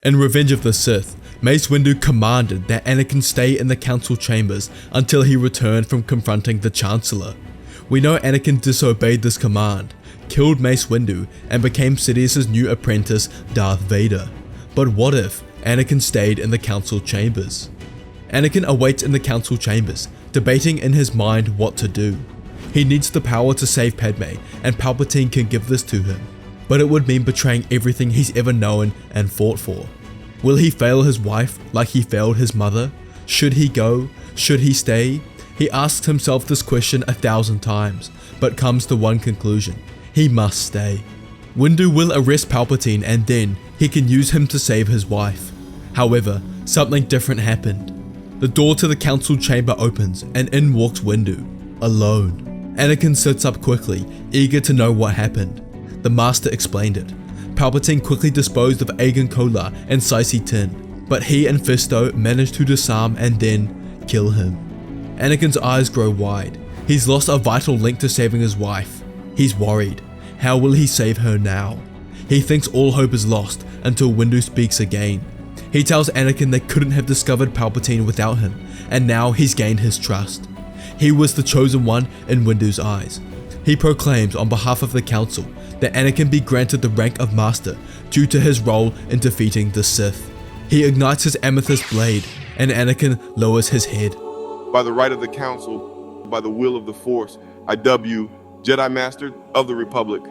In Revenge of the Sith, Mace Windu commanded that Anakin stay in the council chambers until he returned from confronting the Chancellor. We know Anakin disobeyed this command, killed Mace Windu, and became Sidious's new apprentice, Darth Vader. But what if Anakin stayed in the council chambers? Anakin awaits in the council chambers, debating in his mind what to do. He needs the power to save Padme, and Palpatine can give this to him. But it would mean betraying everything he's ever known and fought for. Will he fail his wife like he failed his mother? Should he go? Should he stay? He asks himself this question 1,000 times, but comes to one conclusion: he must stay. Windu will arrest Palpatine and then he can use him to save his wife. However, something different happened. The door to the council chamber opens and in walks Windu, alone. Anakin sits up quickly, eager to know what happened. The Master explained it. Palpatine quickly disposed of Aegon Kolar and Saisi Tin, but he and Fisto managed to disarm and then kill him. Anakin's eyes grow wide. He's lost a vital link to saving his wife. He's worried. How will he save her now? He thinks all hope is lost until Windu speaks again. He tells Anakin they couldn't have discovered Palpatine without him, and now he's gained his trust. He was the chosen one in Windu's eyes. He proclaims on behalf of the council that Anakin be granted the rank of Master due to his role in defeating the Sith. He ignites his amethyst blade, and Anakin lowers his head. By the right of the council, by the will of the Force, I dub you Jedi Master of the Republic.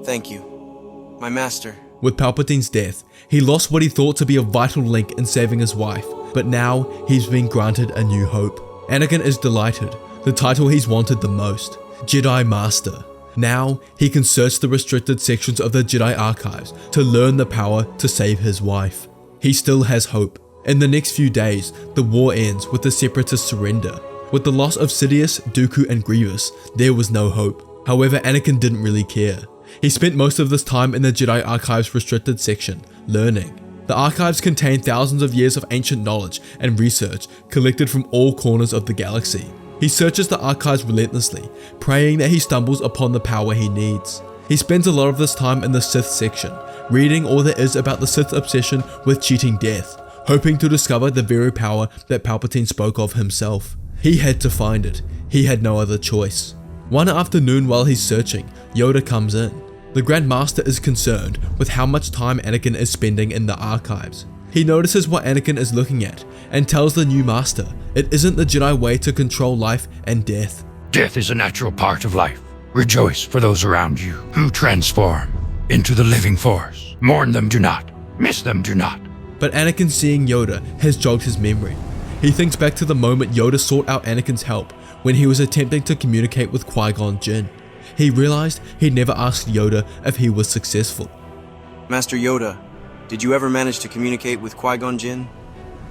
Thank you, my master. With Palpatine's death, he lost what he thought to be a vital link in saving his wife, but now he's been granted a new hope. Anakin is delighted, the title he's wanted the most, Jedi Master. Now, he can search the restricted sections of the Jedi archives to learn the power to save his wife. He still has hope. In the next few days, the war ends with the Separatists' surrender. With the loss of Sidious, Dooku, and Grievous, there was no hope. However, Anakin didn't really care. He spent most of this time in the Jedi Archives restricted section, learning. The archives contain thousands of years of ancient knowledge and research collected from all corners of the galaxy. He searches the archives relentlessly, praying that he stumbles upon the power he needs. He spends a lot of this time in the Sith section, reading all there is about the Sith obsession with cheating death, hoping to discover the very power that Palpatine spoke of himself. He had to find it. He had no other choice. One afternoon while he's searching, Yoda comes in. The Grand Master is concerned with how much time Anakin is spending in the archives. He notices what Anakin is looking at and tells the new Master it isn't the Jedi way to control life and death. Death is a natural part of life. Rejoice for those around you who transform into the living force. Mourn them, do not. Miss them, do not. But Anakin seeing Yoda has jogged his memory. He thinks back to the moment Yoda sought out Anakin's help when he was attempting to communicate with Qui-Gon Jinn. He realized he'd never asked Yoda if he was successful. Master Yoda, did you ever manage to communicate with Qui-Gon Jinn?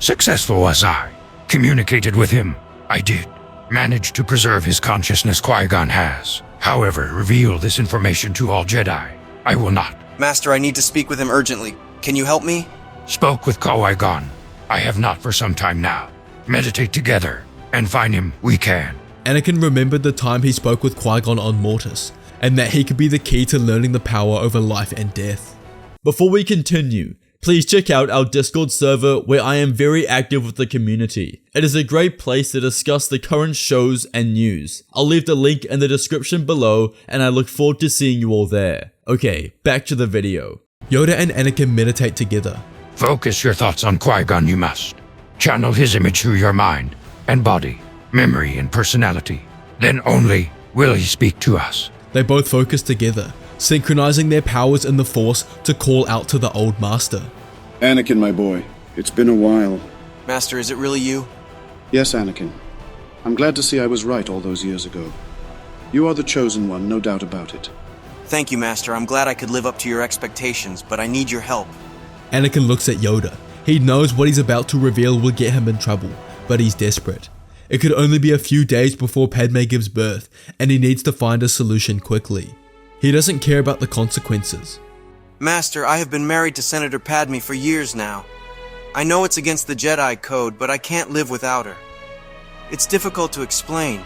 Successful was I. Communicated with him. I did. Managed to preserve his consciousness Qui-Gon has. However, reveal this information to all Jedi. I will not. Master, I need to speak with him urgently. Can you help me? Spoke with Qui-Gon. I have not for some time now. Meditate together and find him we can. Anakin remembered the time he spoke with Qui-Gon on Mortis, and that he could be the key to learning the power over life and death. Before we continue, please check out our Discord server where I am very active with the community. It is a great place to discuss the current shows and news. I'll leave the link in the description below and I look forward to seeing you all there. Okay, back to the video. Yoda and Anakin meditate together. Focus your thoughts on Qui-Gon you must. Channel his image through your mind and body, memory and personality. Then only will he speak to us. They both focus together, synchronizing their powers in the Force to call out to the old Master. Anakin, my boy, it's been a while. Master, is it really you? Yes, Anakin. I'm glad to see I was right all those years ago. You are the chosen one, no doubt about it. Thank you, Master. I'm glad I could live up to your expectations, but I need your help. Anakin looks at Yoda. He knows what he's about to reveal will get him in trouble, but he's desperate. It could only be a few days before Padme gives birth, and he needs to find a solution quickly. He doesn't care about the consequences. Master, I have been married to Senator Padme for years now. I know it's against the Jedi Code, but I can't live without her. It's difficult to explain.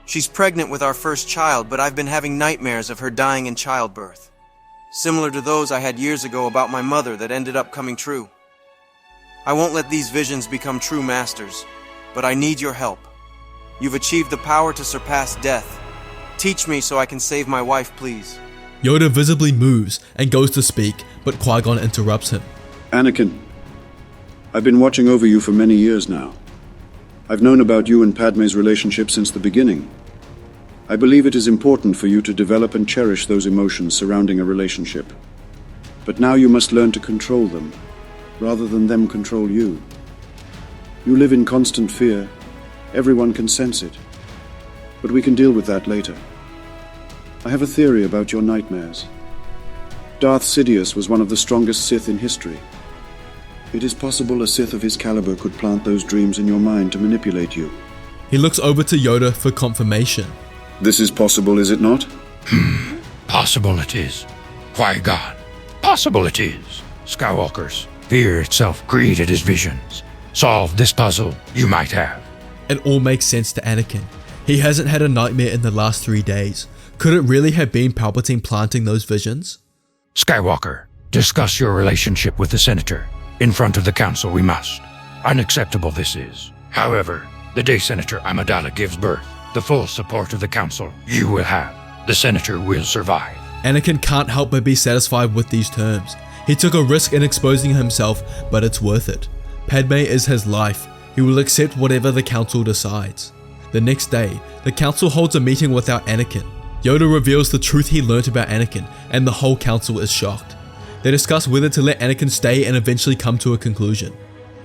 She's pregnant with our first child, but I've been having nightmares of her dying in childbirth. Similar to those I had years ago about my mother that ended up coming true. I won't let these visions become true masters, but I need your help. You've achieved the power to surpass death. Teach me so I can save my wife, please. Yoda visibly moves and goes to speak, but Qui-Gon interrupts him. Anakin, I've been watching over you for many years now. I've known about you and Padme's relationship since the beginning. I believe it is important for you to develop and cherish those emotions surrounding a relationship. But now you must learn to control them, rather than them control you. You live in constant fear. Everyone can sense it. But we can deal with that later. I have a theory about your nightmares. Darth Sidious was one of the strongest Sith in history. It is possible a Sith of his caliber could plant those dreams in your mind to manipulate you. He looks over to Yoda for confirmation. This is possible, is it not? Possible it is. Qui-Gon. Possible it is. Skywalkers. Fear itself created his visions. Solve this puzzle you might have. It all makes sense to Anakin. He hasn't had a nightmare in the last 3 days. Could it really have been Palpatine planting those visions? Skywalker, discuss your relationship with the Senator. In front of the Council we must. Unacceptable this is. However, the day Senator Amidala gives birth, the full support of the Council you will have. The Senator will survive. Anakin can't help but be satisfied with these terms. He took a risk in exposing himself, but it's worth it. Padme is his life. He will accept whatever the Council decides. The next day, the Council holds a meeting without Anakin. Yoda reveals the truth he learnt about Anakin, and the whole Council is shocked. They discuss whether to let Anakin stay and eventually come to a conclusion.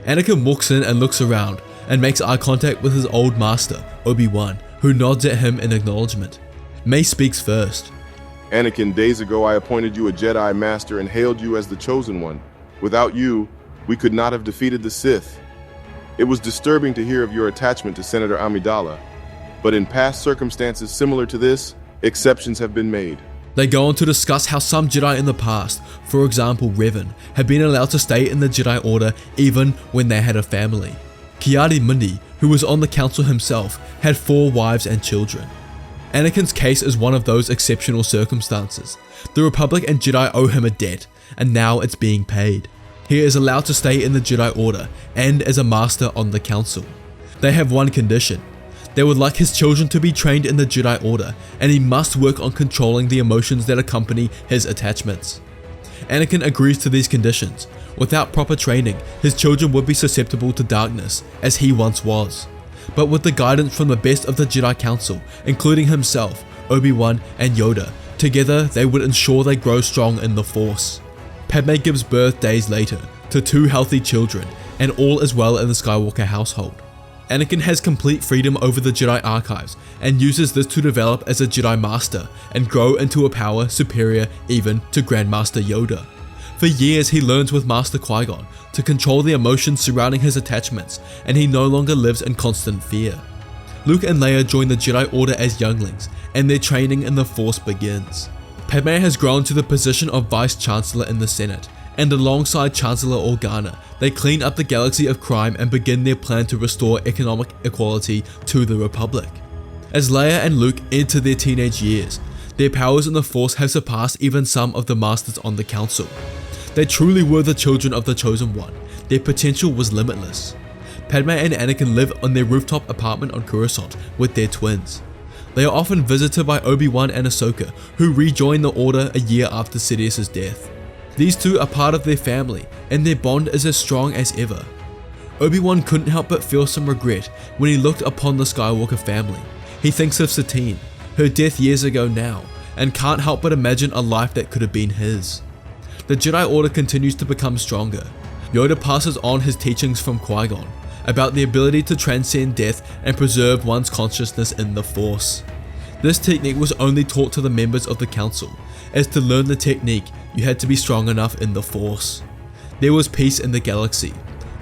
Anakin walks in and looks around, and makes eye contact with his old master, Obi-Wan, who nods at him in acknowledgement. Mace speaks first. Anakin, days ago I appointed you a Jedi Master and hailed you as the Chosen One. Without you, we could not have defeated the Sith. It was disturbing to hear of your attachment to Senator Amidala, but in past circumstances similar to this, exceptions have been made. They go on to discuss how some Jedi in the past, for example Revan, have been allowed to stay in the Jedi Order even when they had a family. Ki-Adi-Mundi, who was on the Council himself, had 4 wives and children. Anakin's case is one of those exceptional circumstances. The Republic and Jedi owe him a debt, and now it's being paid. He is allowed to stay in the Jedi Order and as a master on the Council. They have one condition. They would like his children to be trained in the Jedi Order, and he must work on controlling the emotions that accompany his attachments. Anakin agrees to these conditions. Without proper training, his children would be susceptible to darkness, as he once was. But with the guidance from the best of the Jedi Council, including himself, Obi-Wan, and Yoda, together they would ensure they grow strong in the Force. Padme gives birth days later to 2 healthy children, and all is well in the Skywalker household. Anakin has complete freedom over the Jedi archives and uses this to develop as a Jedi Master and grow into a power superior even to Grandmaster Yoda. For years he learns with Master Qui-Gon to control the emotions surrounding his attachments, and he no longer lives in constant fear. Luke and Leia join the Jedi Order as younglings, and their training in the Force begins. Padme has grown to the position of Vice Chancellor in the Senate, and alongside Chancellor Organa, they clean up the galaxy of crime and begin their plan to restore economic equality to the Republic. As Leia and Luke enter their teenage years, their powers in the Force have surpassed even some of the Masters on the Council. They truly were the children of the Chosen One. Their potential was limitless. Padme and Anakin live on their rooftop apartment on Coruscant with their twins. They are often visited by Obi-Wan and Ahsoka, who rejoin the Order a year after Sidious's death. These two are part of their family, and their bond is as strong as ever. Obi-Wan couldn't help but feel some regret when he looked upon the Skywalker family. He thinks of Satine, her death years ago now, and can't help but imagine a life that could have been his. The Jedi Order continues to become stronger. Yoda passes on his teachings from Qui-Gon about the ability to transcend death and preserve one's consciousness in the Force. This technique was only taught to the members of the Council, as to learn the technique you had to be strong enough in the Force. There was peace in the galaxy.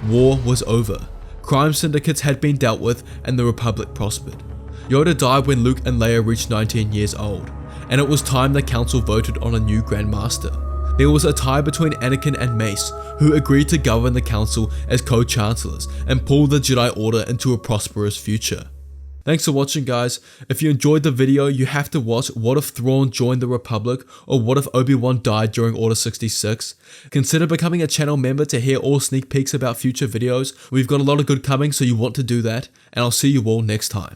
War was over. Crime syndicates had been dealt with and the Republic prospered. Yoda died when Luke and Leia reached 19 years old, and it was time the Council voted on a new Grand Master. There was a tie between Anakin and Mace, who agreed to govern the Council as co-chancellors and pull the Jedi Order into a prosperous future. Thanks for watching, guys. If you enjoyed the video, you have to watch What If Thrawn Joined the Republic or What If Obi-Wan Died During Order 66. Consider becoming a channel member to hear all sneak peeks about future videos. We've got a lot of good coming, so you want to do that, and I'll see you all next time.